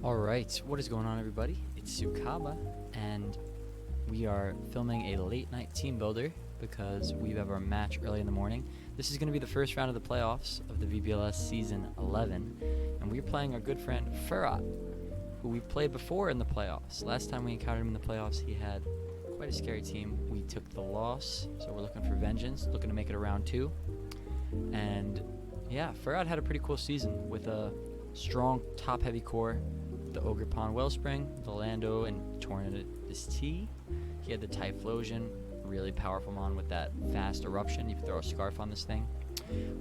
Alright, what is going on, everybody? It's Sukaba, and we are filming a late night team builder because we have our match early in the morning. This is going to be the first round of the playoffs of the VBL-S Season 11, and we're playing our good friend Furat, who we've played before in the playoffs. Last time we encountered him in the playoffs, he had quite a scary team. We took the loss, so we're looking for vengeance, looking to make it a round 2. And yeah, Furat had a pretty cool season with a strong top-heavy core. The Ogre Pond Wellspring, the Lando and Tornadus T. He had the Typhlosion, really powerful mon with that fast eruption. You can throw a scarf on this thing.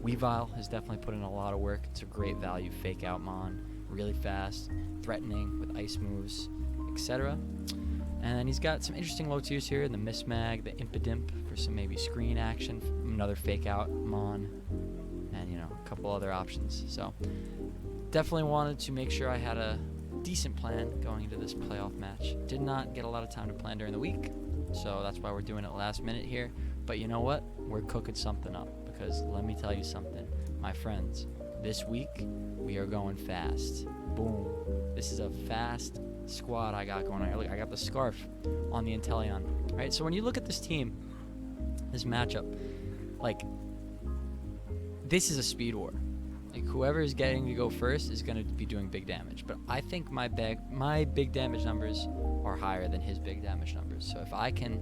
Weavile has definitely put in a lot of work. It's a great value fake out mon, really fast, threatening with ice moves, etc. And then he's got some interesting low tiers here, the Mismag, the Impidimp for some maybe screen action, another fake out mon, and a couple other options. So definitely wanted to make sure I had a decent plan going into this playoff match. Did not get a lot of time to plan during the week, so that's why we're doing it last minute here. But you know what? We're cooking something up, because let me tell you something, my friends. This week, we are going fast. Boom. This is a fast squad I got going on here. Look, I got the scarf on the Inteleon. Right? So when you look at this team, this matchup, this is a speed war. Whoever is getting to go first is going to be doing big damage. But I think my big damage numbers are higher than his big damage numbers. So if I can,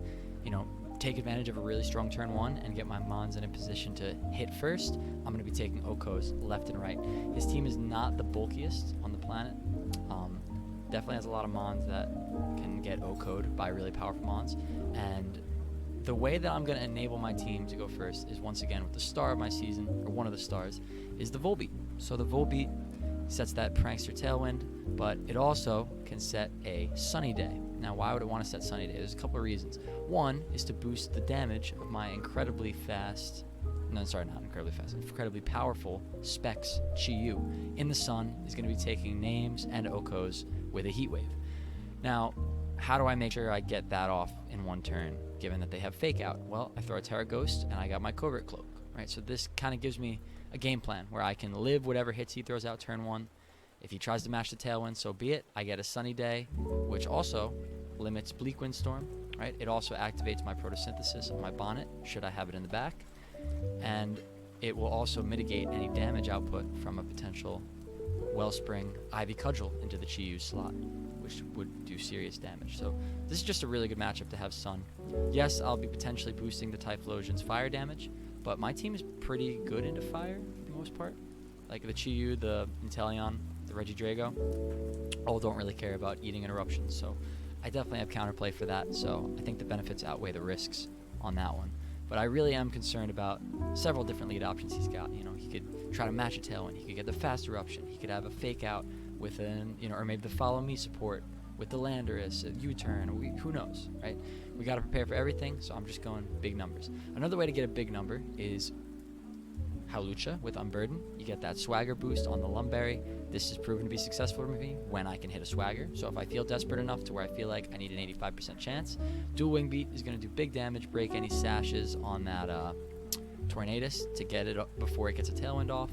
take advantage of a really strong turn 1 and get my mons in a position to hit first, I'm going to be taking Okos left and right. His team is not the bulkiest on the planet. Definitely has a lot of mons that can get Oko'd by really powerful mons. And the way that I'm going to enable my team to go first is, once again, with the star of my season, or one of the stars, is the Volbeat. So the Volbeat sets that Prankster Tailwind, but it also can set a Sunny Day. Now, why would it want to set Sunny Day? There's a couple of reasons. One is to boost the damage of my incredibly powerful Specs Chi-Yu. In the sun, is going to be taking names and Okos with a Heat Wave. Now, how do I make sure I get that off in one turn, given that they have Fake Out? Well, I throw a Terra Ghost, and I got my Covert Cloak, right? So this kind of gives me a game plan where I can live whatever hits he throws out turn 1. If he tries to match the Tailwind, so be it. I get a Sunny Day, which also limits Bleak Windstorm, right? It also activates my Photosynthesis on my Bonnet, should I have it in the back. And it will also mitigate any damage output from a potential Wellspring Ivy Cudgel into the Chi-Yu slot, which would do serious damage. So this is just a really good matchup to have Sun. Yes, I'll be potentially boosting the Typhlosion's fire damage, but my team is pretty good into fire for the most part. Like the Chi-Yu, the Inteleon, the Regidrago, all don't really care about eating an eruption. So I definitely have counterplay for that. So I think the benefits outweigh the risks on that one. But I really am concerned about several different lead options he's got. He could try to match a Tailwind. He could get the fast eruption. He could have a fake out with an, or maybe the follow me support with the Landorus, a U-turn, who knows, right? We got to prepare for everything, so I'm just going big numbers. Another way to get a big number is Hawlucha with Unburden. You get that swagger boost on the Lumberry. This has proven to be successful for me when I can hit a swagger. So if I feel desperate enough to where I feel like I need an 85% chance, Dual Wing Beat is going to do big damage, break any sashes on that Tornadus to get it up before it gets a Tailwind off.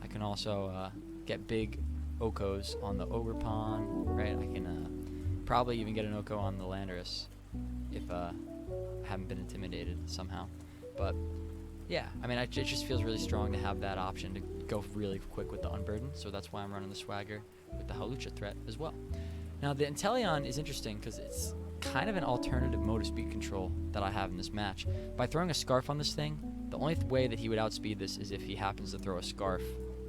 I can also get big Okos on the Ogre Pond, right? I can probably even get an Oko on the Landorus if I haven't been intimidated somehow. But yeah, it just feels really strong to have that option to go really quick with the Unburden, so that's why I'm running the Swagger with the Hawlucha threat as well. Now, the Inteleon is interesting because it's kind of an alternative mode of speed control that I have in this match. By throwing a Scarf on this thing, the only way that he would outspeed this is if he happens to throw a Scarf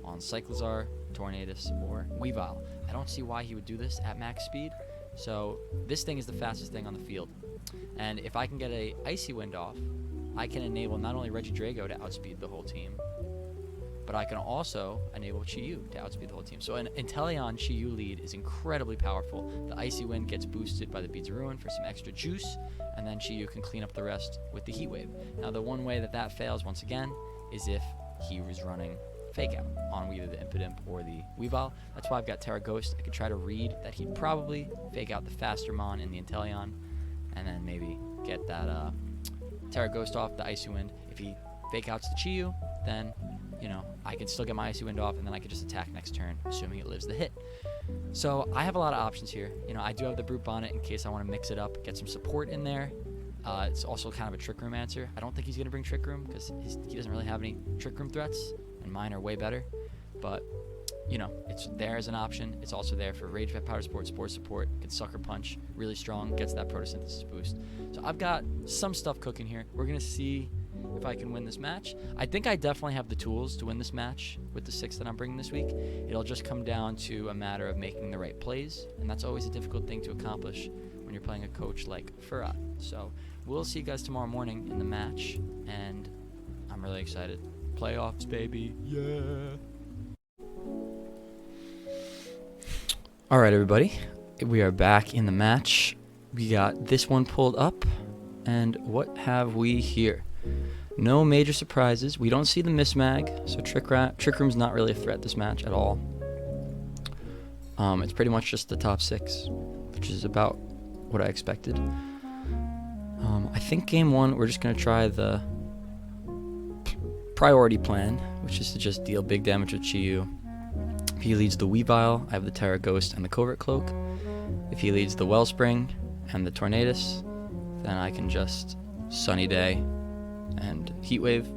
on Cyclizar, Tornadus, or Weavile. I don't see why he would do this at max speed, so this thing is the fastest thing on the field. And if I can get a Icy Wind off, I can enable not only Regidrago to outspeed the whole team, but I can also enable Chi-Yu to outspeed the whole team. So an Inteleon Chi-Yu lead is incredibly powerful. The Icy Wind gets boosted by the Beads of Ruin for some extra juice, and then Chi-Yu can clean up the rest with the Heat Wave. Now, the one way that fails, once again, is if he was running Fake Out on either the Impidimp or the Weavile. That's why I've got Terra Ghost. I could try to read that he'd probably Fake Out the faster mon in the Inteleon, and then maybe get that Terra Ghost off the Icy Wind. If he fake outs to Chiyu, then, you know, I can still get my Icy Wind off, and then I can just attack next turn, assuming it lives the hit. So I have a lot of options here. You know, I do have the Brute Bonnet in case I want to mix it up, get some support in there. It's also kind of a Trick Room answer. I don't think he's going to bring Trick Room because he doesn't really have any Trick Room threats, and mine are way better. But, you know, it's there as an option. It's also there for Rage Vet, Powder Sport, Sport Support. Can Sucker Punch, really strong, gets that Photosynthesis boost. So I've got some stuff cooking here. We're going to see if I can win this match. I think I definitely have the tools to win this match with the 6 that I'm bringing this week. It'll just come down to a matter of making the right plays, and that's always a difficult thing to accomplish when you're playing a coach like Furat. So we'll see you guys tomorrow morning in the match, and I'm really excited. Playoffs, baby. Yeah. All right, everybody. We are back in the match. We got this one pulled up, and what have we here? No major surprises. We don't see the mismag, so Trick Room's not really a threat this match at all. It's pretty much just the top 6, which is about what I expected. I think game 1, we're just going to try the priority plan, which is to just deal big damage with Chiyu. If he leads the Weavile, I have the Terra Ghost and the Covert Cloak. If he leads the Wellspring and the Tornadus, then I can just Sunny Day and Heatwave.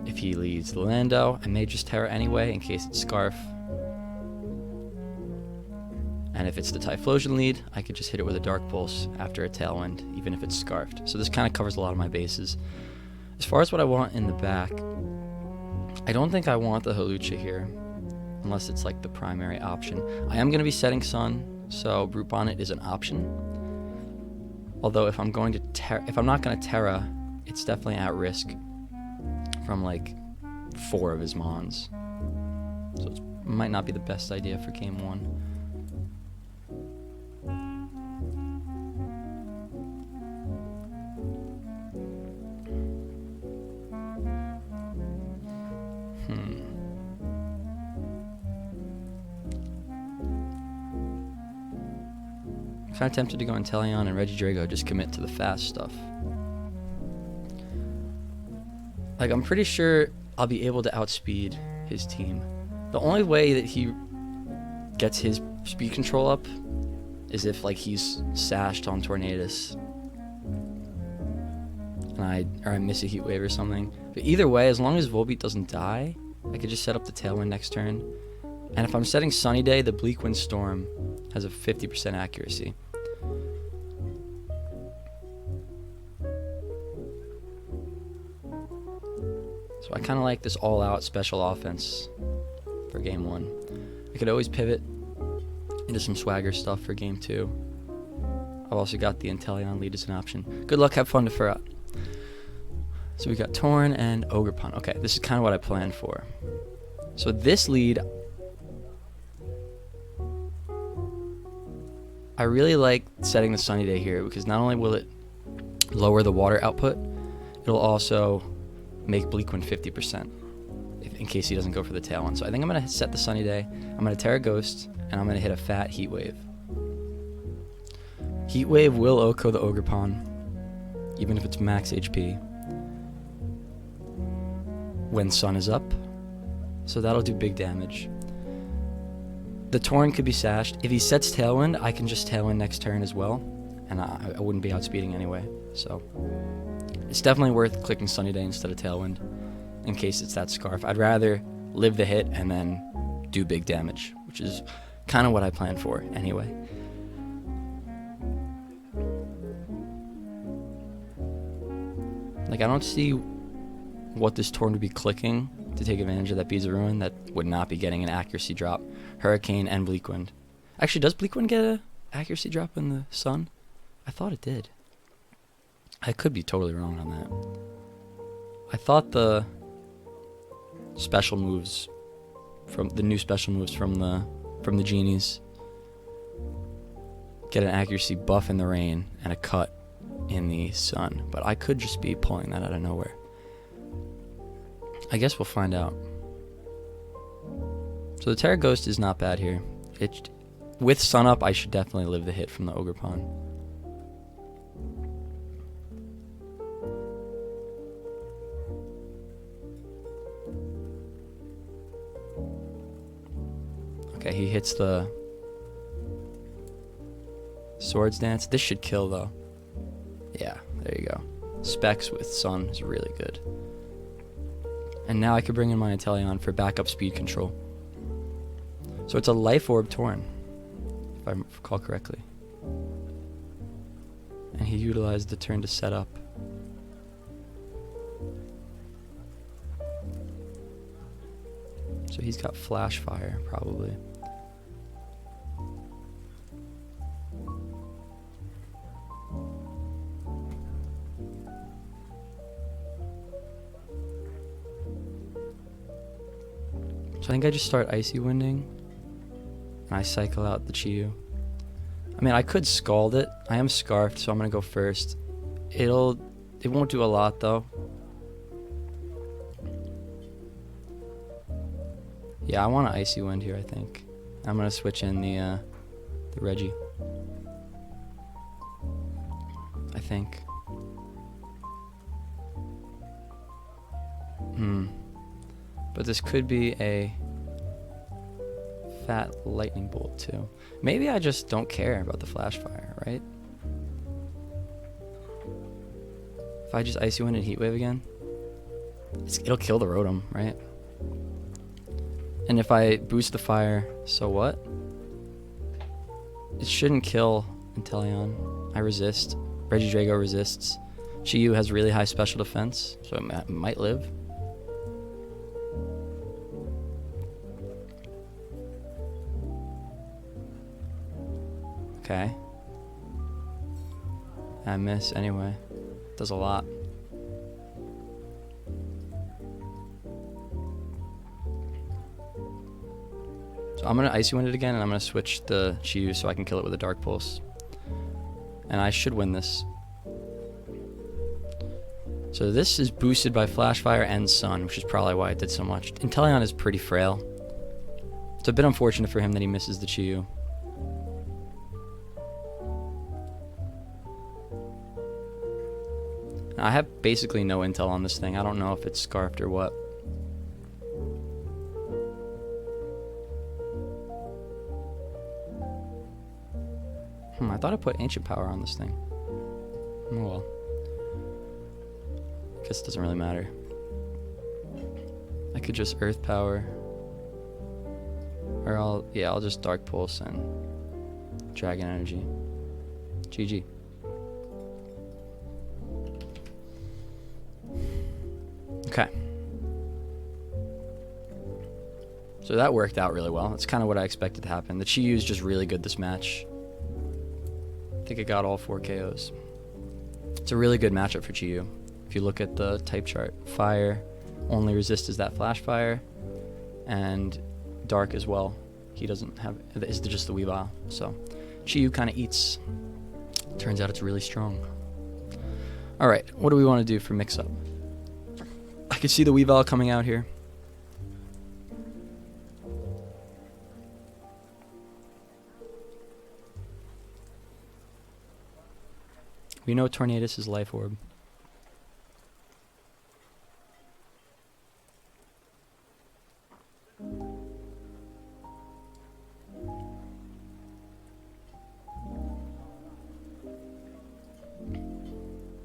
If he leads the Lando, I may just Terra anyway in case it's Scarf. And if it's the Typhlosion lead, I could just hit it with a Dark Pulse after a Tailwind, even if it's Scarfed. So this kind of covers a lot of my bases. As far as what I want in the back, I don't think I want the Hawlucha here, unless it's like the primary option. I am going to be setting Sun, so Brute Bonnet is an option. Although if I'm going to if I'm not going to Terra, it's definitely at risk from like 4 of his Mons. So it might not be the best idea for game 1. Kind of tempted to go Inteleon and Regidrago, just commit to the fast stuff. Like, I'm pretty sure I'll be able to outspeed his team. The only way that he gets his speed control up is if, like, he's sashed on Tornadus. And I miss a Heat Wave or something. But either way, as long as Volbeat doesn't die, I could just set up the Tailwind next turn. And if I'm setting Sunny Day, the Bleak Wind Storm has a 50% accuracy. So I kind of like this all-out special offense for game 1. I could always pivot into some swagger stuff for game 2. I've also got the Inteleon lead as an option. Good luck, have fun to Furat. So we got Torn and Ogerpon. Okay, this is kind of what I planned for. So this lead, I really like setting the Sunny Day here because not only will it lower the water output, it'll also make Bleak Wind 50% in case he doesn't go for the Tailwind. So I think I'm going to set the Sunny Day, I'm going to Terra Ghost, and I'm going to hit a fat Heat Wave. Heat Wave will OHKO the Ogerpon, even if it's max HP, when Sun is up. So that'll do big damage. The Torn could be sashed. If he sets Tailwind, I can just Tailwind next turn as well, and I wouldn't be outspeeding anyway. So it's definitely worth clicking Sunny Day instead of Tailwind in case it's that Scarf. I'd rather live the hit and then do big damage, which is kind of what I planned for anyway. Like, I don't see what this Torn would be clicking to take advantage of that Beads of Ruin that would not be getting an accuracy drop. Hurricane and Bleak Wind. Actually, does Bleak Wind get an accuracy drop in the Sun? I thought it did. I could be totally wrong on that. I thought the special moves from the new special moves from the genies get an accuracy buff in the rain and a cut in the Sun, but I could just be pulling that out of nowhere. I guess we'll find out. So the Terra Ghost is not bad here. With Sun up, I should definitely live the hit from the Ogerpon. Okay, he hits the Swords Dance. This should kill, though. Yeah, there you go. Specs with Sun is really good. And now I could bring in my Inteleon for backup speed control. So it's a Life Orb Torn, if I recall correctly. And he utilized the turn to set up. So he's got Flash Fire, probably. So I think I just start Icy Winding, and I cycle out the Chi-Yu. I mean, I could Scald it. I am Scarfed, so I'm going to go first. It won't do a lot, though. Yeah, I want an Icy Wind here, I think. I'm going to switch in the Reggie. I think. But this could be a fat lightning bolt too. Maybe I just don't care about the Flash Fire, right? If I just Icy Wind and Heat Wave again, it'll kill the Rotom, right? And if I boost the fire, so what? It shouldn't kill Inteleon. I resist. Regidrago resists. Chi-Yu has really high special defense, so it might live. Okay. I miss anyway. Does a lot. So I'm going to Icy Wind it again, and I'm going to switch the Chi-Yu so I can kill it with a Dark Pulse. And I should win this. So this is boosted by Flash Fire and Sun, which is probably why it did so much. Inteleon is pretty frail. It's a bit unfortunate for him that he misses the Chi-Yu. I have basically no intel on this thing. I don't know if it's Scarfed or what. I thought I put Ancient Power on this thing. Oh well. Guess it doesn't really matter. I could just Earth Power. Or I'll just Dark Pulse and Dragon Energy. GG. Okay. So that worked out really well. That's kind of what I expected to happen. The Chi-Yu is just really good this match. I think it got all 4 KOs. It's a really good matchup for Chi-Yu. If you look at the type chart, Fire only resist is that Flash Fire, and Dark as well. He doesn't have, it's just the Weavile. So Chi-Yu kind of eats. Turns out it's really strong. All right, what do we want to do for mix-up? I could see the Weavile coming out here. We know Tornadus is Life Orb.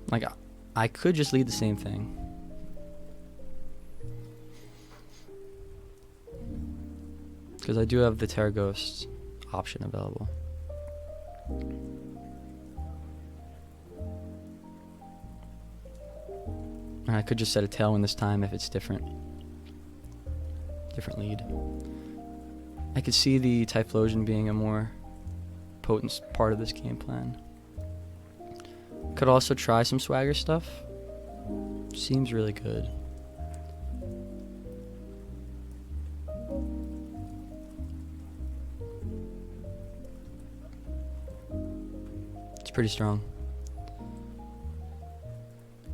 Like, I could just lead the same thing. Because I do have the Terra Ghost option available. And I could just set a Tailwind this time if it's different. Different lead. I could see the Typhlosion being a more potent part of this game plan. Could also try some Swagger stuff. Seems really good. It's pretty strong.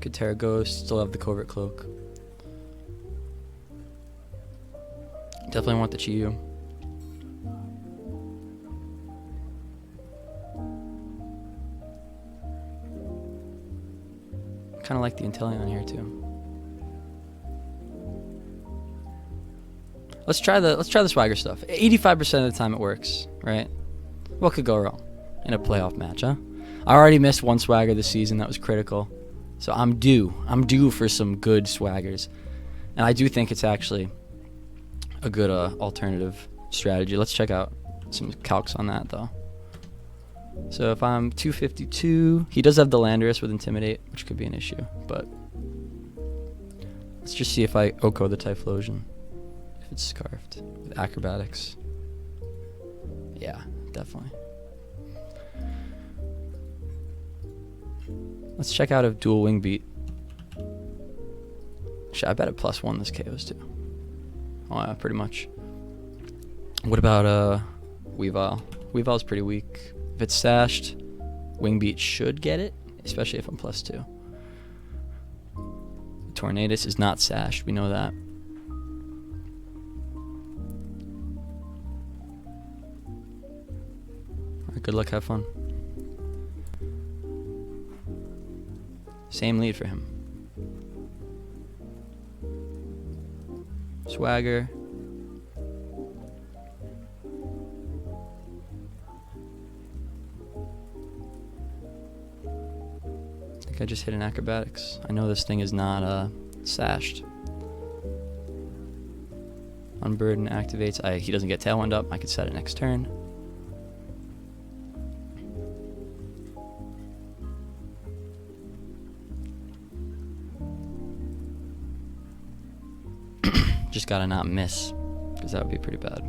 Could Terra Ghost, still have the Covert Cloak. Definitely want the Chi-Yu. Kind of like the Inteleon here too. Let's try the swagger stuff. 85% of the time it works, right? What could go wrong in a playoff match, huh? I already missed one swagger this season that was critical. So I'm due for some good swaggers. And I do think it's actually a good alternative strategy. Let's check out some calcs on that, though. So if I'm 252, he does have the Landorus with Intimidate, which could be an issue. But let's just see if I Oko the Typhlosion. If it's Scarfed with Acrobatics. Yeah, definitely. Let's check out if Dual Wing Beat. Actually, I bet it +1 this KOs too. Oh yeah, pretty much. What about Weavile? Weavile's pretty weak. If it's sashed, Wing Beat should get it, especially if I'm +2. Tornadus is not sashed, we know that. Alright, good luck, have fun. Same lead for him. Swagger. I think I just hit an Acrobatics. I know this thing is not sashed. Unburden activates. He doesn't get Tailwind up. I could set it next turn. Just gotta not miss, because that would be pretty bad.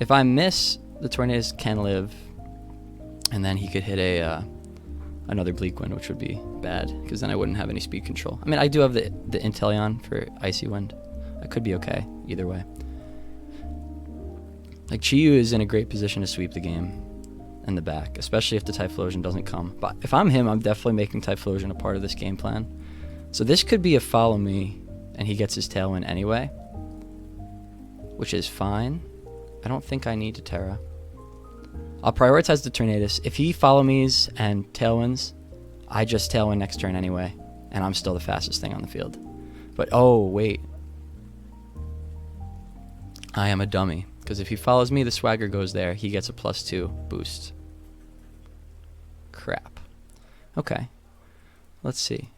If I miss, the Tornadus can live, and then he could hit another Bleak Wind, which would be bad, because then I wouldn't have any speed control. I mean, I do have the Inteleon for Icy Wind. I could be okay either way. Like, Chi-Yu is in a great position to sweep the game in the back, especially if the Typhlosion doesn't come. But if I'm him, I'm definitely making Typhlosion a part of this game plan. So this could be a follow me, and he gets his Tailwind anyway, which is fine. I don't think I need to Terra. I'll prioritize the Tornadus. If he follow me's and Tailwinds, I just Tailwind next turn anyway, and I'm still the fastest thing on the field. But oh wait, I am a dummy, because if he follows me, the Swagger goes there. He gets a +2 boost. Crap. Okay, let's see.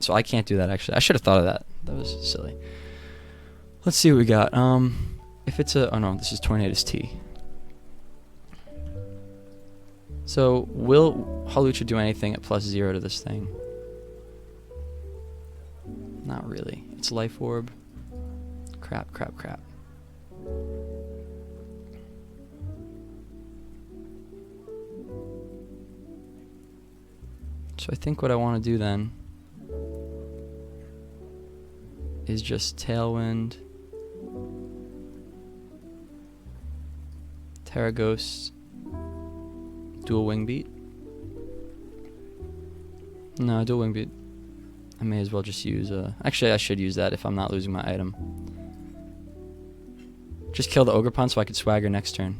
So I can't do that, actually. I should have thought of that. That was silly. Let's see what we got. If it's oh no, this is Tornadus T. So will Hawlucha do anything at +0 to this thing? Not really. It's Life Orb. Crap. So I think what I want to do then is just Tailwind, Terra Ghost, Dual Wing Beat. No, Dual Wing Beat. I may as well just use actually I should use that if I'm not losing my item. Just kill the Ogerpon so I could Swagger next turn.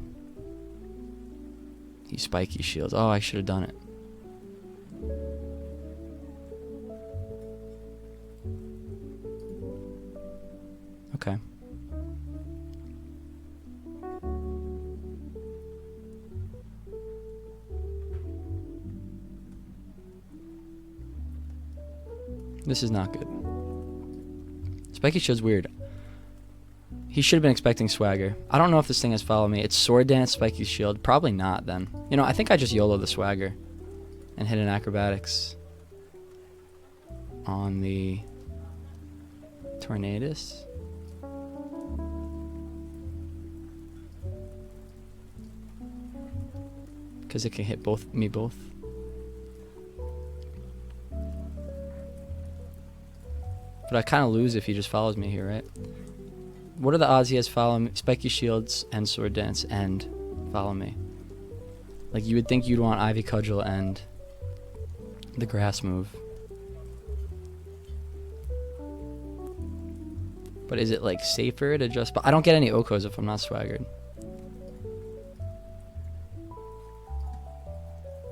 He Spiky Shields. Oh, I should have done it. Okay. This is not good. Spiky Shield's weird. He should have been expecting Swagger. I don't know if this thing has Follow Me. It's Sword Dance, Spiky Shield. Probably not then. You know, I think I just YOLO the Swagger and hit an Acrobatics on the Tornadus. Because it can hit both. But I kind of lose if he just follows me here, right? What are the odds he has Follow Me, Spiky Shields, and Sword Dance, and Follow Me? Like, you would think you'd want Ivy Cudgel and the Grass move. But is it, like, safer to just... But I don't get any Okos if I'm not Swaggered.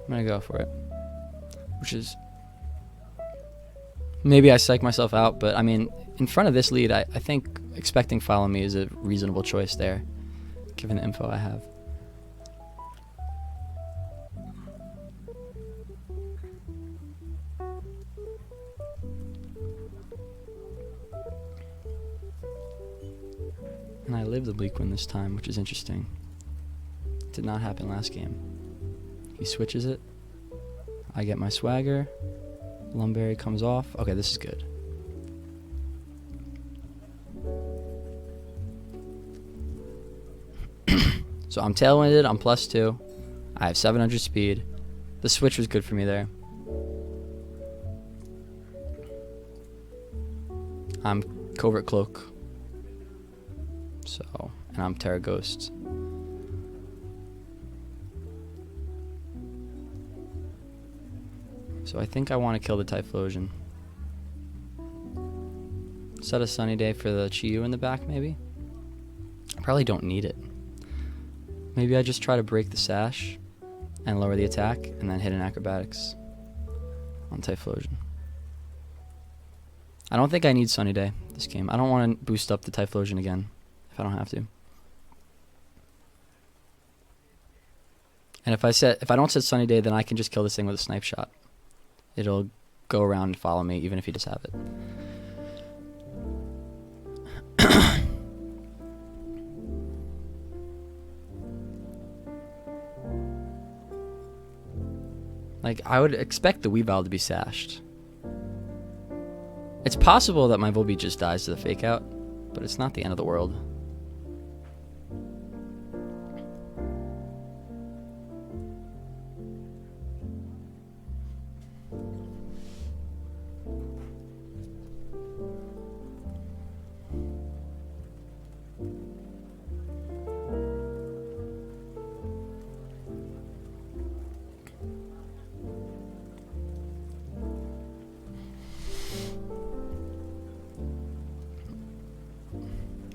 I'm gonna go for it. Which is... Maybe I psych myself out, but I mean, in front of this lead, I think expecting Follow Me is a reasonable choice there, given the info I have. And I lived the bleak win this time, which is interesting. Did not happen last game. He switches it. I get my swagger. Lumberry comes off. Okay, this is good. So I'm tailwinded. I'm +2. I have 700 speed. The switch was good for me there. I'm Covert Cloak. So, and I'm Terra Ghost. So I think I want to kill the Typhlosion. Set a Sunny Day for the Chi-Yu in the back, maybe? I probably don't need it. Maybe I just try to break the Sash and lower the attack, and then hit an Acrobatics on Typhlosion. I don't think I need Sunny Day this game. I don't want to boost up the Typhlosion again if I don't have to. And if I don't set Sunny Day, then I can just kill this thing with a Snipe Shot. It'll go around and follow me, even if he does have it. Like, I would expect the Weavile to be sashed. It's possible that my Volbeat just dies to the Fake Out, but it's not the end of the world.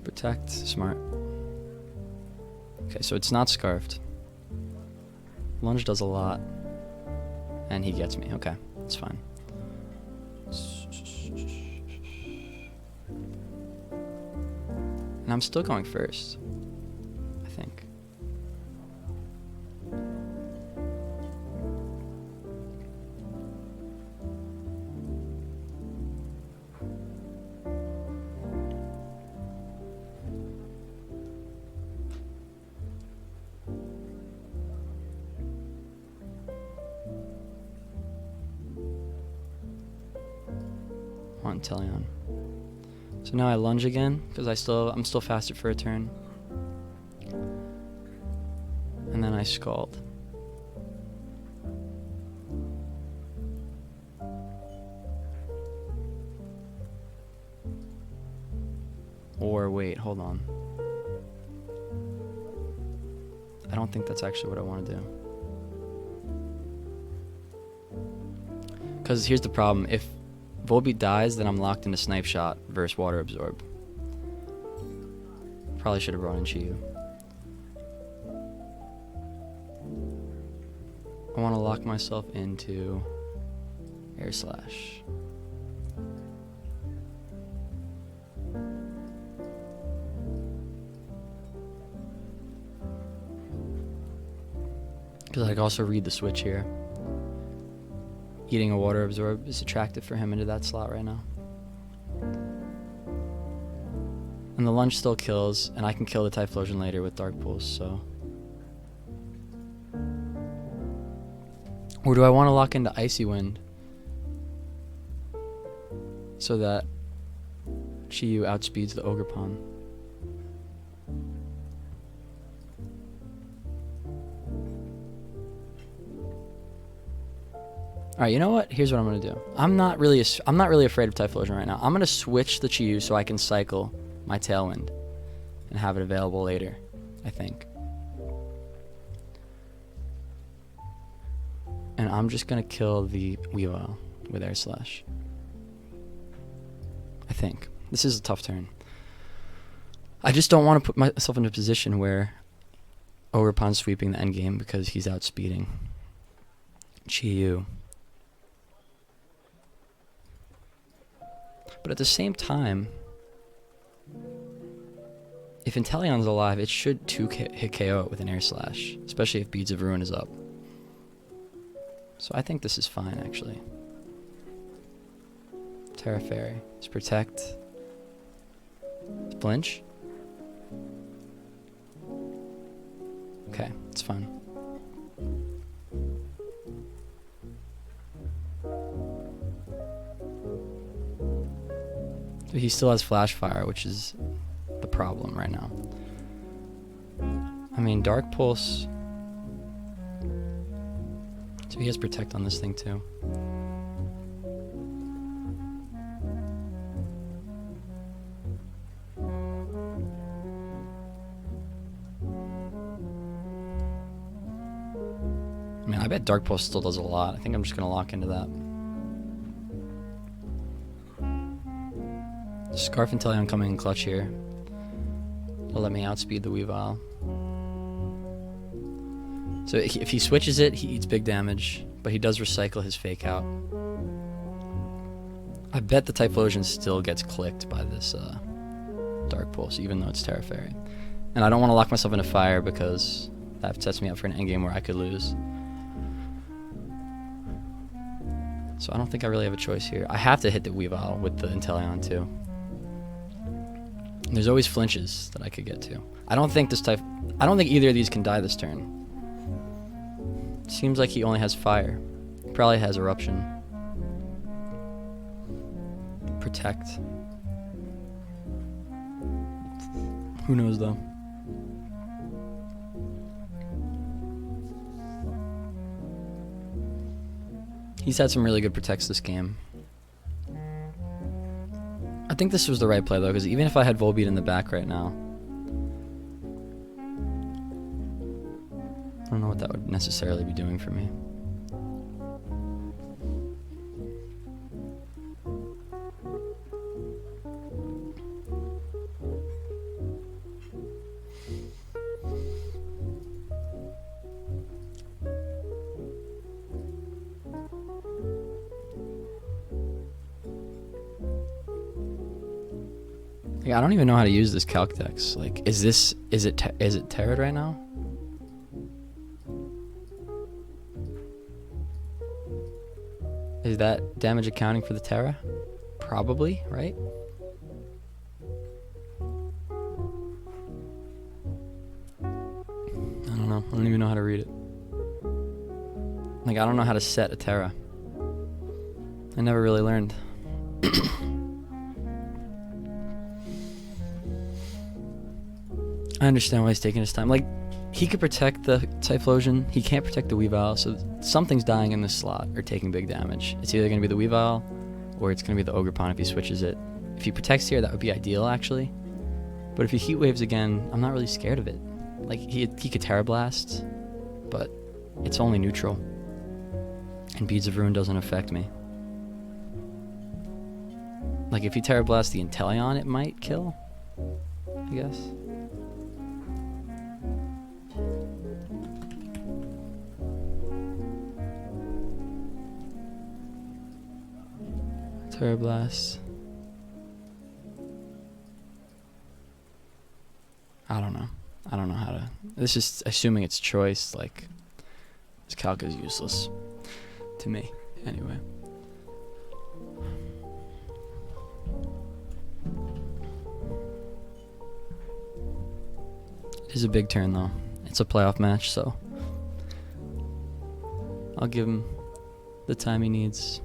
Protect, smart. Okay, so it's not Scarfed. Lunge does a lot. And he gets me. Okay, it's fine. And I'm still going first, I think. On Teleon. So now I lunge again because I'm still faster for a turn. And then I Scald. Or wait, hold on. I don't think that's actually what I want to do. Because here's the problem. If Volbeat dies, then I'm locked into Snipe Shot versus Water Absorb. Probably should have brought in Chi-Yu. I want to lock myself into Air Slash. Because I can also read the switch here. Eating a Water Absorb is attractive for him into that slot right now. And the lunge still kills, and I can kill the Typhlosion later with Dark Pulse, so. Or do I want to lock into Icy Wind so that Chi-Yu outspeeds the Ogerpon? All right, you know what? Here's what I'm gonna do. I'm not really afraid of Typhlosion right now. I'm gonna switch the Chi-Yu so I can cycle my Tailwind and have it available later, I think. And I'm just gonna kill the Weavile with Air Slash. I think. This is a tough turn. I just don't want to put myself in a position where Ogerpon's sweeping the endgame because he's outspeeding Chi-Yu. But at the same time, if Inteleon's alive, it should hit KO it with an Air Slash, especially if Beads of Ruin is up. So I think this is fine, actually. Terra Fairy. Let's protect. Flinch. Okay, it's fine. So he still has Flash Fire, which is the problem right now. I mean, Dark Pulse. So he has Protect on this thing too. I mean, I bet Dark Pulse still does a lot. I think I'm just going to lock into that. Scarf Inteleon coming in clutch here. Will let me outspeed the Weavile. So if he switches it, he eats big damage, but he does recycle his Fake Out. I bet the Typhlosion still gets clicked by this Dark Pulse, even though it's Terra Fairy. And I don't want to lock myself into fire because that sets me up for an endgame where I could lose. So I don't think I really have a choice here. I have to hit the Weavile with the Inteleon too. And there's always flinches that I could get to. I don't think either of these can die this turn. Seems like he only has fire. Probably has Eruption. Protect. Who knows though? He's had some really good protects this game. I think this was the right play though, because even if I had Volbeat in the back right now, I don't know what that would necessarily be doing for me. Yeah, I don't even know how to use this Calc Dex. Like, is it Terra'd right now? Is that damage accounting for the Terra? Probably, right? I don't know. I don't even know how to read it. Like, I don't know how to set a Terra. I never really learned. I understand why he's taking his time. Like, he could protect the Typhlosion. He can't protect the Weavile, so something's dying in this slot or taking big damage. It's either going to be the Weavile or it's going to be the Ogerpon if he switches it. If he protects here, that would be ideal, actually. But if he Heat Waves again, I'm not really scared of it. Like, he could Terra Blast, but it's only neutral. And Beads of Ruin doesn't affect me. Like, if he Terra Blasts the Inteleon, it might kill, I guess. Terra Blast. I don't know. I don't know how to. This is assuming it's choice. Like, this calc is useless to me. Anyway. It is a big turn though. It's a playoff match, so I'll give him the time he needs.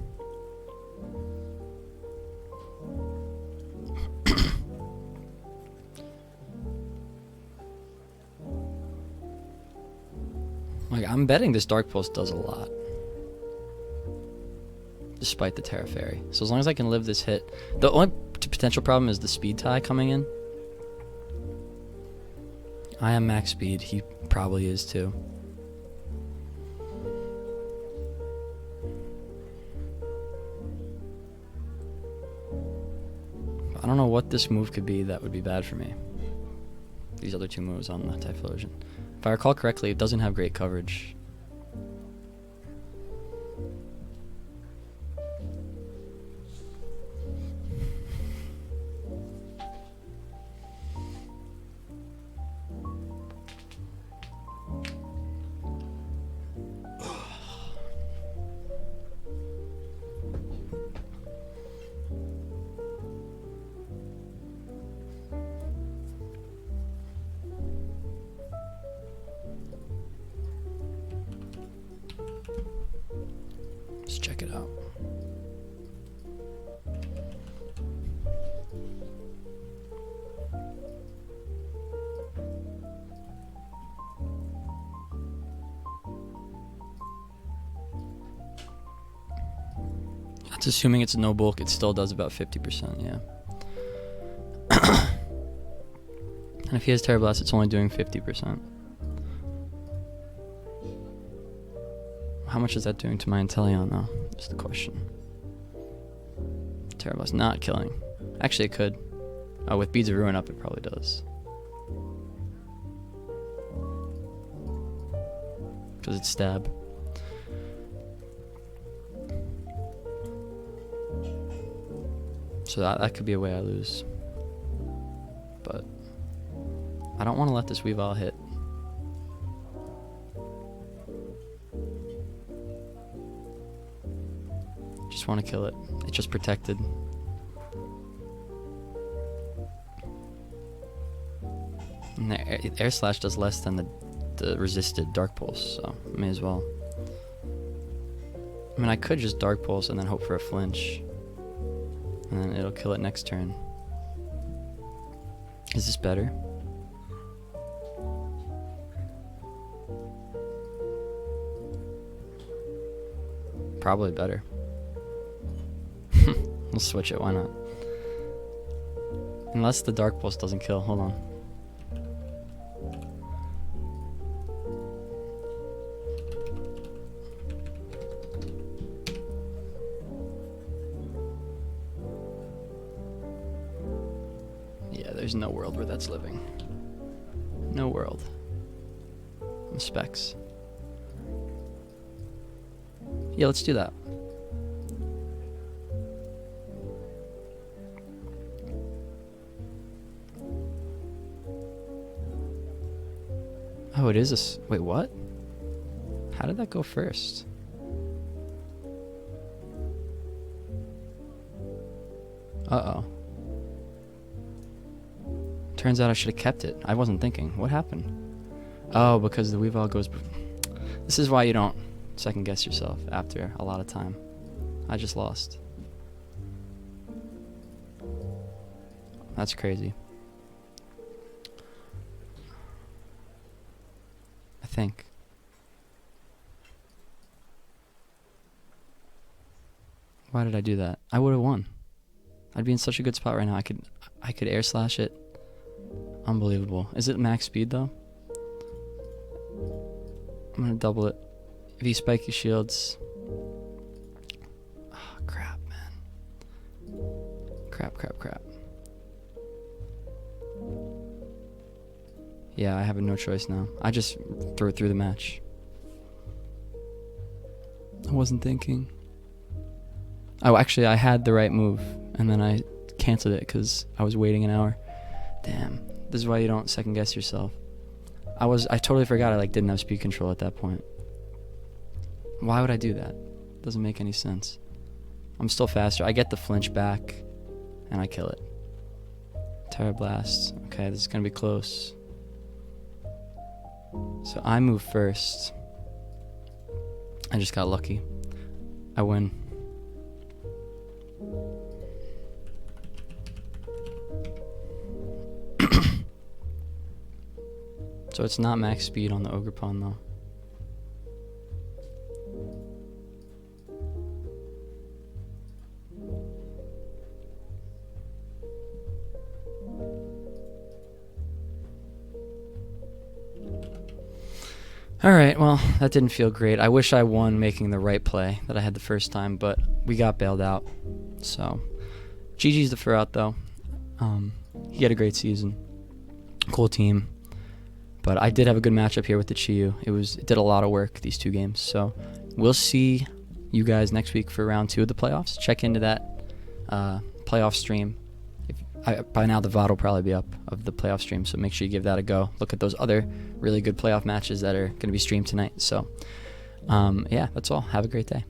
Like, I'm betting this Dark Pulse does a lot. Despite the Terra Fairy. So as long as I can live this hit. The only potential problem is the speed tie coming in. I am max speed. He probably is too. I don't know what this move could be that would be bad for me. These other two moves on the Typhlosion. If I recall correctly, it doesn't have great coverage. Let's check it out. That's assuming it's no bulk. It still does about 50%, yeah. And if he has Terra Blast, it's only doing 50%. How much is that doing to my Inteleon, though? Is the question. Terra Blast not killing. Actually, it could. Oh, with Beads of Ruin up, it probably does. Because it's stab. So that could be a way I lose. But I don't want to let this Weavile hit. Just want to kill it. It's just protected. And the Air Slash does less than the resisted Dark Pulse, so may as well. I mean, I could just Dark Pulse and then hope for a flinch. And then it'll kill it next turn. Is this better? Probably better. We'll switch it, why not? Unless the Dark Pulse doesn't kill, hold on. Yeah, there's no world where that's living. No world. Specs. Yeah, let's do that. Oh, it is a... Wait, what? How did that go first? Uh-oh. Turns out I should have kept it. I wasn't thinking. What happened? Oh, because the Weavile goes... This is why you don't second guess yourself after a lot of time. I just lost. That's crazy. I think. Why did I do that? I would have won. I'd be in such a good spot right now. I could air slash it. Unbelievable. Is it max speed though? I'm gonna double it. If you spike your shields. Oh, crap, man. Crap. Yeah, I have no choice now. I just threw it through the match. I wasn't thinking. Oh, actually, I had the right move, and then I canceled it because I was waiting an hour. Damn. This is why you don't second guess yourself. I totally forgot I didn't have speed control at that point. Why would I do that? Doesn't make any sense. I'm still faster. I get the flinch back, and I kill it. Terra Blast. Okay, this is gonna be close. So I move first. I just got lucky. I win. So it's not max speed on the Ogre Pawn though. Alright, well, that didn't feel great. I wish I won making the right play that I had the first time, but we got bailed out. So, GG's the Furat though. He had a great season. Cool team. But I did have a good matchup here with the Chiyu. It did a lot of work, these two games. So, we'll see you guys next week for round 2 of the playoffs. Check into that playoff stream. By now the VOD will probably be up of the playoff stream, so make sure you give that a go. Look at those other really good playoff matches that are going to be streamed tonight. So, yeah, that's all. Have a great day.